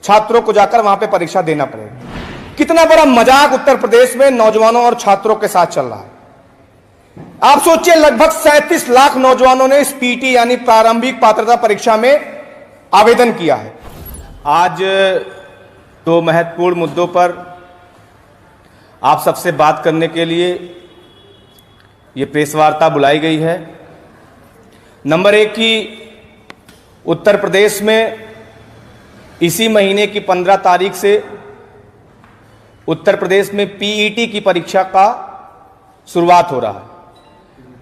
छात्रों को जाकर वहां पे परीक्षा देना पड़ेगा। कितना बड़ा मजाक उत्तर प्रदेश में नौजवानों और छात्रों के साथ चल रहा है। आप सोचिए, लगभग 37 लाख नौजवानों ने इस पीटी यानी प्रारंभिक पात्रता परीक्षा में आवेदन किया है। आज दो महत्वपूर्ण मुद्दों पर आप सबसे बात करने के लिए ये प्रेस वार्ता बुलाई गई है। नंबर एक कि उत्तर प्रदेश में इसी महीने की 15 तारीख से उत्तर प्रदेश में पीईटी की परीक्षा का शुरुआत हो रहा है,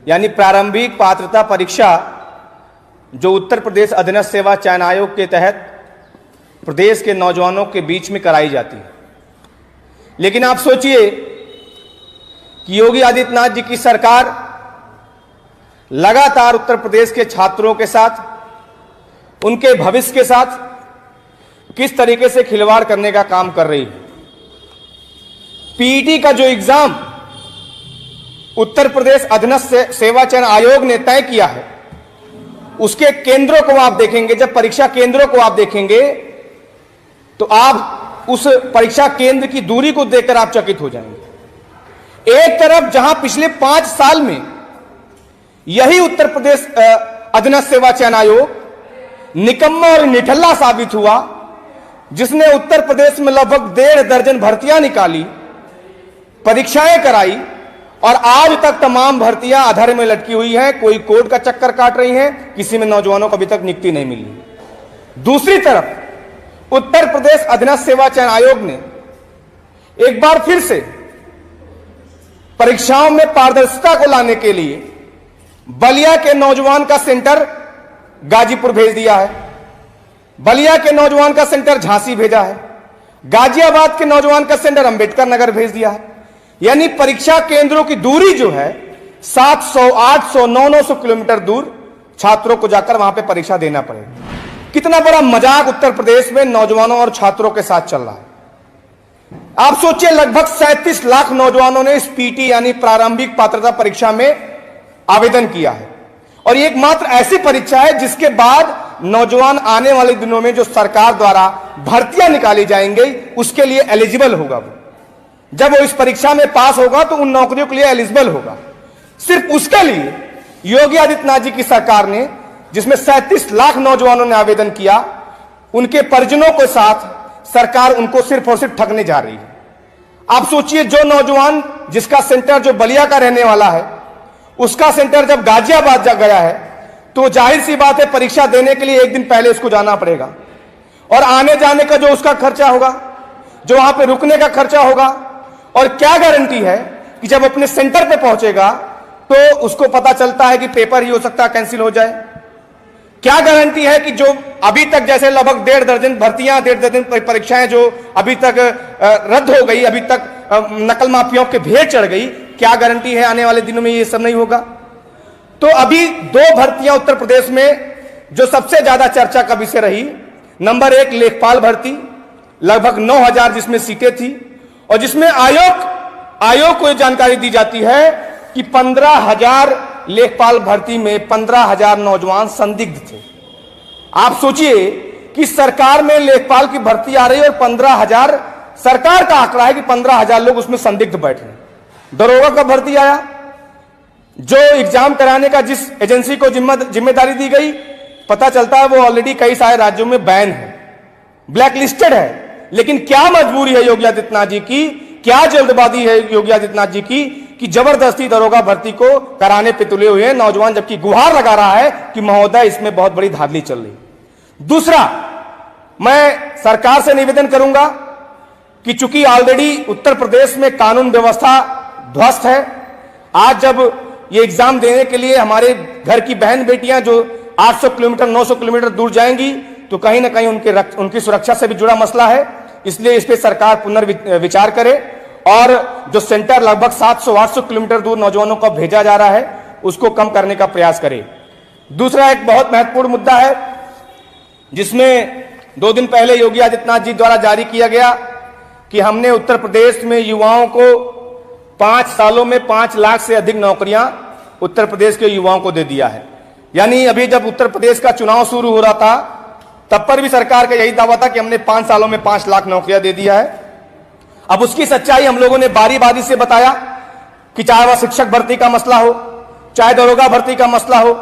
यानी प्रारंभिक पात्रता परीक्षा जो उत्तर प्रदेश अधीनस्थ सेवा चयन आयोग के तहत प्रदेश के नौजवानों के बीच में कराई जाती है। लेकिन आप सोचिए कि योगी आदित्यनाथ जी की सरकार लगातार उत्तर प्रदेश के छात्रों के साथ, उनके भविष्य के साथ किस तरीके से खिलवाड़ करने का काम कर रही है। पीईटी का जो एग्जाम उत्तर प्रदेश अधीनस्थ सेवा चयन आयोग ने तय किया है, उसके केंद्रों को आप देखेंगे, जब परीक्षा केंद्रों को आप देखेंगे तो आप उस परीक्षा केंद्र की दूरी को देखकर आप चकित हो जाएंगे। एक तरफ जहां पिछले 5 साल में यही उत्तर प्रदेश अधीनस्थ सेवा चयन आयोग निकम्मा और निठल्ला साबित हुआ, जिसने उत्तर प्रदेश में लगभग 1.5 दर्जन भर्तियां निकाली, परीक्षाएं कराई और आज तक तमाम भर्तियां अधर में लटकी हुई हैं। कोई कोर्ट का चक्कर काट रही हैं, किसी में नौजवानों को अभी तक नियुक्ति नहीं मिली। दूसरी तरफ उत्तर प्रदेश अधीनस्थ सेवा चयन आयोग ने एक बार फिर से परीक्षाओं में पारदर्शिता को लाने के लिए बलिया के नौजवान का सेंटर गाजीपुर भेज दिया है, बलिया के नौजवान का सेंटर झांसी भेजा है, गाजियाबाद के नौजवान का सेंटर अंबेडकर नगर भेज दिया है। यानी परीक्षा केंद्रों की दूरी जो है 700, 800, 900 किलोमीटर दूर छात्रों को जाकर वहां पे परीक्षा देना पड़ेगा। कितना बड़ा मजाक उत्तर प्रदेश में नौजवानों और छात्रों के साथ चल रहा है। आप सोचिए, लगभग 37 लाख नौजवानों ने इस पीटी यानी प्रारंभिक पात्रता परीक्षा में आवेदन किया है और ये एकमात्र ऐसी परीक्षा है जिसके बाद नौजवान आने वाले दिनों में जो सरकार द्वारा भर्तियां निकाली जाएंगी उसके लिए एलिजिबल होगा। वो जब वो इस परीक्षा में पास होगा तो उन नौकरियों के लिए एलिजिबल होगा। सिर्फ उसके लिए योगी आदित्यनाथ जी की सरकार ने, जिसमें 37 लाख नौजवानों ने आवेदन किया, उनके परिजनों के साथ सरकार उनको सिर्फ और सिर्फ ठगने जा रही है। आप सोचिए, जो नौजवान जिसका सेंटर जो बलिया का रहने वाला है, उसका सेंटर जब गाजियाबाद जा गया है तो जाहिर सी बात है परीक्षा देने के लिए एक दिन पहले उसको जाना पड़ेगा और आने जाने का जो उसका खर्चा होगा, जो वहां पे रुकने का खर्चा होगा, और क्या गारंटी है कि जब अपने सेंटर पे पहुंचेगा तो उसको पता चलता है कि पेपर ही हो सकता है कैंसिल हो जाए। क्या गारंटी है कि जो अभी तक जैसे लगभग 1.5 दर्जन भर्तियां, 1.5 दर्जन परीक्षाएं जो अभी तक रद्द हो गई, अभी तक नकल माफियाओं के भेड़ चढ़ गई, क्या गारंटी है आने वाले दिनों में ये सब नहीं होगा। तो अभी 2 भर्तियां उत्तर प्रदेश में जो सबसे ज्यादा चर्चा का विषय रही, नंबर 1 लेखपाल भर्ती, लगभग 9,000 जिसमें सीटें थी और जिसमें आयोग को यह जानकारी दी जाती है कि 15,000 लेखपाल भर्ती में 15,000 नौजवान संदिग्ध थे। आप सोचिए कि सरकार में लेखपाल की भर्ती आ रही है और 15,000 सरकार का आंकड़ा है कि 15,000 लोग उसमें संदिग्ध बैठे। दरोगा का भर्ती आया, जो एग्जाम कराने का जिस एजेंसी को जिम्मेदारी दी गई, पता चलता है वो ऑलरेडी कई सारे राज्यों में बैन है, ब्लैक लिस्टेड है। लेकिन क्या मजबूरी है योगी आदित्यनाथ जी की, क्या जल्दबाजी है योगी आदित्यनाथ जी की कि जबरदस्ती दरोगा भर्ती को कराने पे तुले हुए हैं नौजवान, जबकि गुहार लगा रहा है कि महोदय इसमें बहुत बड़ी धांधली चल रही। दूसरा, मैं सरकार से निवेदन करूंगा कि चूंकि ऑलरेडी उत्तर प्रदेश में कानून व्यवस्था ध्वस्त है, आज जब ये एग्जाम देने के लिए हमारे घर की बहन बेटियां जो 800 किलोमीटर 900 किलोमीटर दूर जाएंगी तो कहीं ना कहीं उनकी सुरक्षा से भी जुड़ा मसला है। इसलिए इस पे सरकार पुनर्विचार करे और जो सेंटर लगभग 700-800 किलोमीटर दूर नौजवानों को भेजा जा रहा है उसको कम करने का प्रयास करे। दूसरा एक बहुत महत्वपूर्ण मुद्दा है जिसमें 2 दिन पहले योगी आदित्यनाथ जी द्वारा जारी किया गया कि हमने उत्तर प्रदेश में युवाओं को 5 सालों में 5 लाख से अधिक नौकरियां उत्तर प्रदेश के युवाओं को दे दिया है। यानी अभी जब उत्तर प्रदेश का चुनाव शुरू हो रहा था तब पर भी सरकार का यही दावा था कि हमने 5 सालों में 5 लाख नौकरियां दे दिया है। अब उसकी सच्चाई हम लोगों ने बारी बारी से बताया कि चाहे वह शिक्षक भर्ती का मसला हो, चाहे दरोगा भर्ती का मसला हो,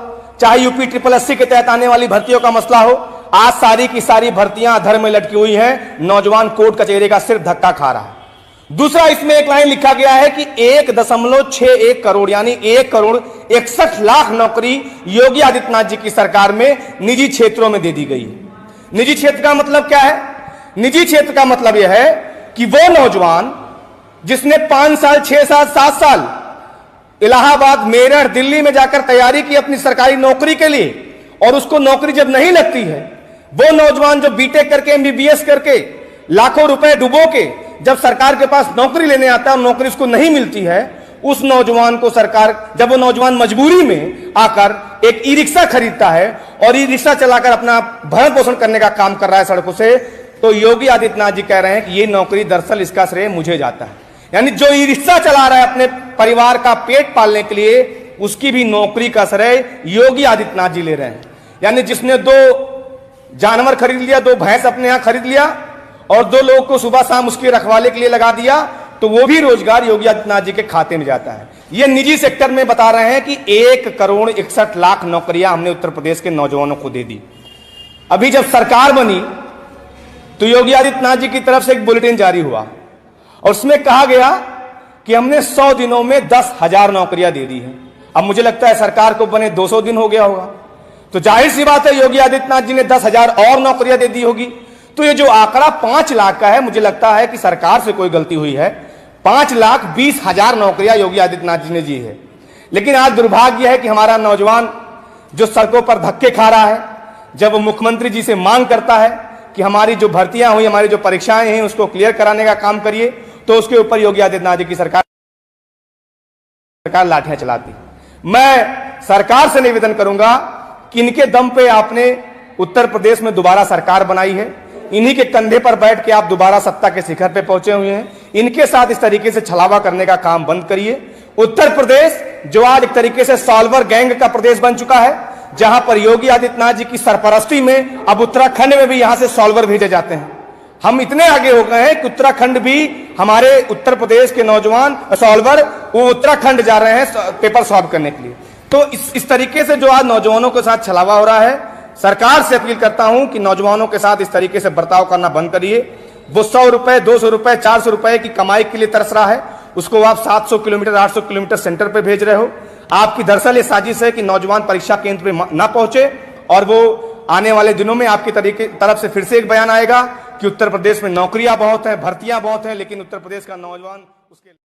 चाहे यूपी SSS के तहत आने वाली भर्तियों का मसला हो, आज सारी की सारी भर्तियां अधर में लटकी हुई हैं। नौजवान कोर्ट कचहरी का सिर्फ धक्का खा रहा है। दूसरा, इसमें एक लाइन लिखा गया है कि 1.61 करोड़ यानी 1,61,00,000 नौकरी योगी आदित्यनाथ जी की सरकार में निजी क्षेत्रों में दे दी गई है। निजी क्षेत्र का मतलब क्या है? निजी क्षेत्र का मतलब यह है कि वो नौजवान जिसने 5 साल, 6 साल, 7 साल इलाहाबाद, मेरठ, दिल्ली में जाकर तैयारी की अपनी सरकारी नौकरी के लिए, और उसको नौकरी जब नहीं लगती है, वो नौजवान जो बीटेक करके, MBBS करके, लाखों रुपए डुबो के जब सरकार के पास नौकरी लेने आता है और नौकरी उसको नहीं मिलती है, उस नौजवान को सरकार, जब वो नौजवान मजबूरी में आकर एक ई-रिक्शा खरीदता है और ई-रिक्शा चलाकर अपना भरण पोषण करने का काम कर रहा है सड़कों से, तो योगी आदित्यनाथ जी कह रहे हैं कि ये नौकरी दरअसल इसका श्रेय मुझे जाता है। यानी जो ई-रिक्शा चला रहा है अपने परिवार का पेट पालने के लिए, उसकी भी नौकरी का श्रेय योगी आदित्यनाथ जी ले रहे हैं। यानी जिसने 2 जानवर खरीद लिया, 2 भैंस अपने यहां खरीद लिया और 2 लोगों को सुबह शाम उसके रखवाले के लिए लगा दिया, तो वो भी रोजगार योगी आदित्यनाथ जी के खाते में जाता है। ये निजी सेक्टर में बता रहे हैं कि 1,61,00,000 नौकरियां हमने उत्तर प्रदेश के नौजवानों को दे दी। अभी जब सरकार बनी तो योगी आदित्यनाथ जी की तरफ से एक बुलेटिन जारी हुआ और उसमें कहा गया कि हमने 100 दिनों में 10,000 नौकरियां दे दी हैं। अब मुझे लगता है सरकार को बने 200 दिन हो गया होगा, तो जाहिर सी बात है योगी आदित्यनाथ जी ने 10,000 और नौकरियां दे दी होगी। तो ये जो आंकड़ा 5 लाख का है, मुझे लगता है कि सरकार से कोई गलती हुई है। 5,20,000 नौकरियां योगी आदित्यनाथ जी ने दी है। लेकिन आज दुर्भाग्य है कि हमारा नौजवान जो सड़कों पर धक्के खा रहा है, जब वो मुख्यमंत्री जी से मांग करता है कि हमारी जो भर्तियां हुई, हमारी जो परीक्षाएं हैं, उसको क्लियर कराने का काम करिए, तो उसके ऊपर योगी आदित्यनाथ जी की सरकार लाठियां चलाती। मैं सरकार से निवेदन करूंगा कि इनके दम पे आपने उत्तर प्रदेश में दोबारा सरकार बनाई है, इन्हीं के कंधे पर बैठ के आप दोबारा सत्ता के शिखर पे पहुंचे हुए हैं। इनके साथ इस तरीके से छलावा करने का काम बंद करिए। उत्तर प्रदेश जो आज एक तरीके से सॉल्वर गैंग का प्रदेश बन चुका है, जहां पर योगी आदित्यनाथ जी की सरपरस्ती में अब उत्तराखंड में भी यहां से सॉल्वर भेजे जाते हैं। हम इतने आगे हो गए हैं कि उत्तराखंड भी हमारे उत्तर प्रदेश के नौजवान सॉल्वर वो उत्तराखंड जा रहे हैं पेपर सॉल्व करने के लिए। तो इस तरीके से जो आज नौजवानों के साथ छलावा हो रहा है, सरकार से अपील करता हूं कि नौजवानों के साथ इस तरीके से बर्ताव करना बंद करिए। वो 100 रुपए, 200 रुपए, 400 रुपए की कमाई के लिए तरस रहा है, उसको आप 700 किलोमीटर, 800 किलोमीटर सेंटर पे भेज रहे हो। आपकी दरअसल ये साजिश है कि नौजवान परीक्षा केंद्र पे ना पहुंचे, और वो आने वाले दिनों में आपकी तरफ से फिर से एक बयान आएगा कि उत्तर प्रदेश में नौकरियां बहुत हैं, भर्तियां बहुत हैं, लेकिन उत्तर प्रदेश का नौजवान उसके